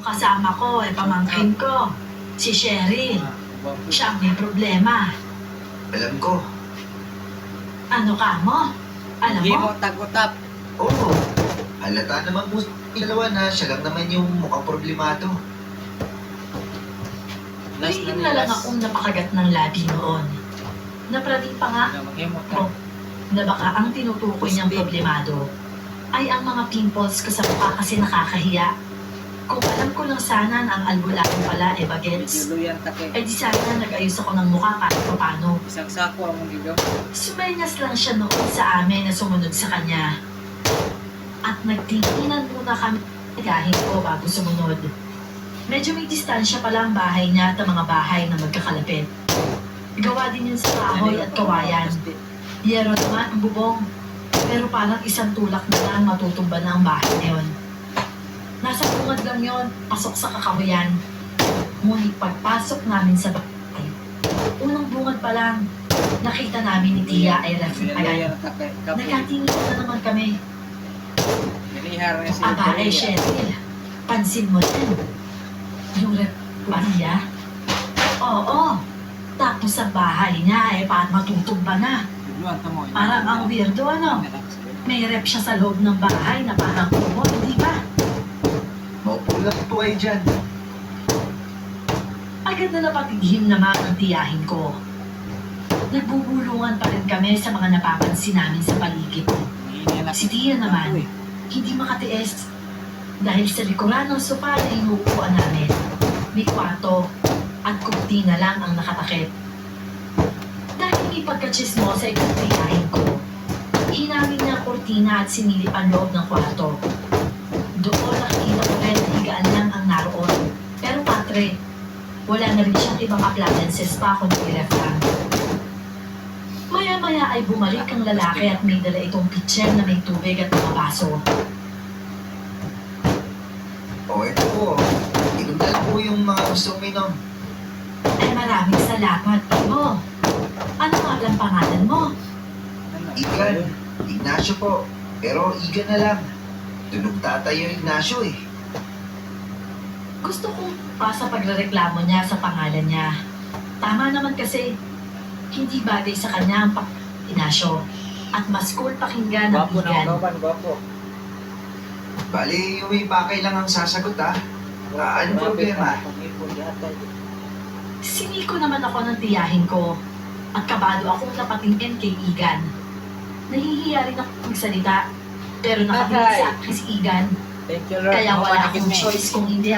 kasama ko ay pamangkin ko, si Cheryl. Siya ang may problema. Alam ko. Ano ka mo? Alam Hindi mo? mo tagutap. Oo. Halata naman po yung dalawa na siya lang naman yung mukhang problemado. Lihim na lang akong napakagat ng labi noon. Naprating pa nga ko na baka ang tinutukoy niyang problemado ay ang mga pimples ko sa mukha kasi nakakahiya. Kung alam ko lang sana na ang albularyo pala e bagets, eh di sana nag-ayos ako ng mukha kahit paano. Isang sako ang gigaw. Sumenyas lang siya noon sa amin na sumunod sa kanya. At nagtinginan muna kami gahin ko bago sumunod. Medyo may distansya pala ang bahay niya at ang mga bahay na magkakalapit. Gawa din yun sa kahoy at kawayan. Yero naman ang bubong. Pero parang isang tulak na lang matutumba na ang bahay na yun. Nasa bungad lang yun, pasok sa kakahuyan. Ngunit pagpasok namin sa bahay, unang bungad pa lang, nakita namin ni Tia ay agad. Nagkatingin na naman kami. Aba ay Cheryl, pansin mo yan. Yung niya? Oo. Tapos ang bahay niya ay parang matutumba na. Parang ang weirdo ano. May rep siya sa loob ng bahay na parang kumo, hindi ba? Maupo lang po kayo dyan. Agad na napatighin naman ang tiyahin ko. Nagbubulungan pa rin kami sa mga napapansin namin sa paligid. Si Tia naman, hindi makatiis. Dahil sa likuran ng sopa na inuupuan namin, may kwarto at kurtina lang ang nakatakip. Dahil may pagkachismosa itong tiyahin ko, hinamin niya ang kurtina at sinilip ang loob ng kwarto. Doon nakikita ko rin na higaan lang ang naroon. Pero patre, wala na rin siyang ibang appliances pa kundi ref lang. Maya-maya ay bumalik ang lalaki at may dala itong pitcher na may tubig at mga baso. O ito po. Inom na lang po yung mga gusto uminom. Ay maraming salamat po. Ano nga ang pangalan mo? Igan. Ignacio po. Pero Igan na lang. Tunog tatay yung Ignacio eh. Gusto kong pa sa pagrereklamo niya sa pangalan niya. Tama naman kasi hindi bagay sa kanya ang Ignacio at mas cool pakinggan ng Igan. Bali, yung may bakay lang ang sasagot ha. Anong problema? Siniko naman ako ng tiyahin ko at kabado akong napatingin kay Igan. Nahihiya rin ako magsalita pero nakatingin sa akin si Igan. Thank you, Lord. Kaya wala Nakakit akong me. choice kung hindi